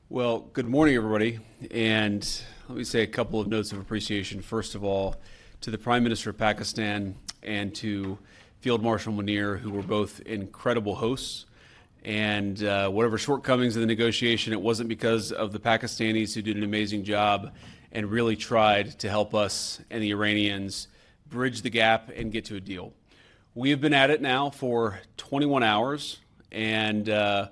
Well, good morning, everybody. And let me say a couple of notes of appreciation. First of all, to the Prime Minister of Pakistan and to Field Marshal Munir, who were both incredible hosts. And whatever shortcomings in the negotiation, it wasn't because of the Pakistanis, who did an amazing job and really tried to help us and the Iranians bridge the gap and get to a deal. We have been at it now for 21 hours, and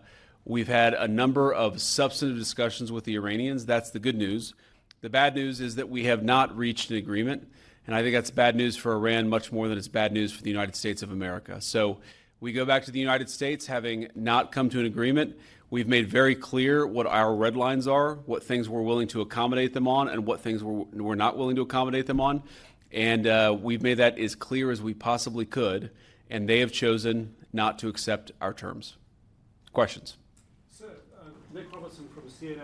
we've had a number of substantive discussions with the Iranians. That's the good news. The bad news is that we have not reached an agreement, and I think that's bad news for Iran much more than it's bad news for the United States of America. So we go back to the United States having not come to an agreement. We've made very clear what our red lines are, what things we're willing to accommodate them on, and what things we're not willing to accommodate them on. And we've made that as clear as we possibly could, and they have chosen not to accept our terms. Questions? Sir, Nick Robertson from CNN.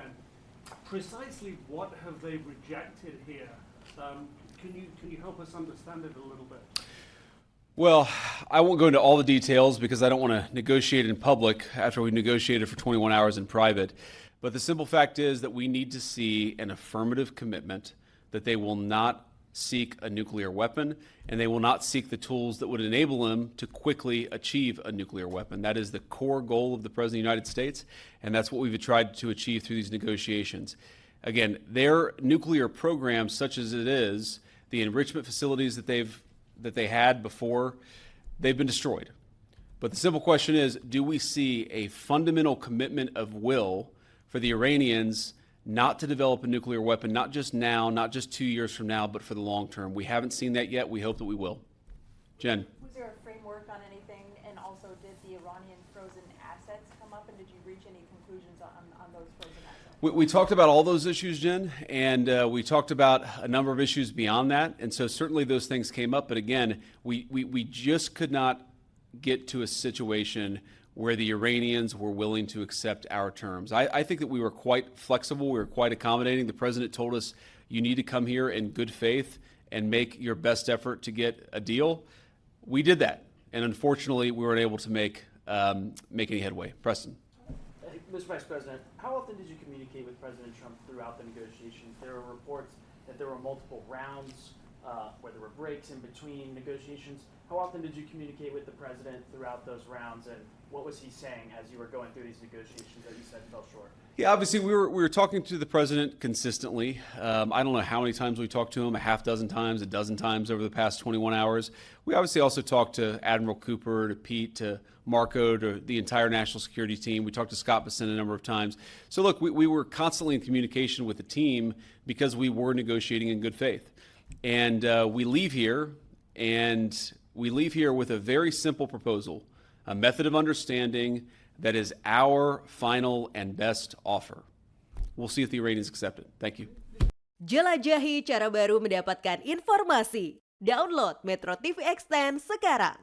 Precisely what have they rejected here? Can you help us understand it a little bit? Well, I won't go into all the details because I don't want to negotiate in public after we negotiated for 21 hours in private. But the simple fact is that we need to see an affirmative commitment that they will not seek a nuclear weapon, and they will not seek the tools that would enable them to quickly achieve a nuclear weapon. That is the core goal of the President of the United States, and that's what we've tried to achieve through these negotiations. Again, their nuclear program, such as it is, the enrichment facilities that they had before, they've been destroyed. But the simple question is, do we see a fundamental commitment of will for the Iranians not to develop a nuclear weapon, not just now, not just 2 years from now, but for the long term? We haven't seen that yet. We hope that we will. Jen. Was there a framework on anything? And also, did the Iranian frozen assets come up? And did you reach any conclusions on those frozen assets? We talked about all those issues, Jen, and we talked about a number of issues beyond that. And so certainly those things came up. But again, we just could not get to a situation where the Iranians were willing to accept our terms. I think that we were quite flexible. We were quite accommodating. The president told us, you need to come here in good faith and make your best effort to get a deal. We did that. And unfortunately, we weren't able to make any headway. Preston. Mr. Vice President, how often did you communicate with President Trump throughout the negotiations? There were reports that there were multiple rounds, where there were breaks in between negotiations. How often did you communicate with the president throughout those rounds, and what was he saying as you were going through these negotiations that you said fell short? Yeah, obviously we were talking to the president consistently. I don't know how many times we talked to him, a half dozen times, a dozen times over the past 21 hours. We obviously also talked to Admiral Cooper, to Pete, to Marco, to the entire national security team. We talked to Scott Bessent a number of times. So look, we were constantly in communication with the team because we were negotiating in good faith. And we leave here with a very simple proposal, a method of understanding that is our final and best offer. We'll see if the Iranians accept it. Thank you. Jelajahi cara baru mendapatkan informasi. Download MetroTV Extend sekarang.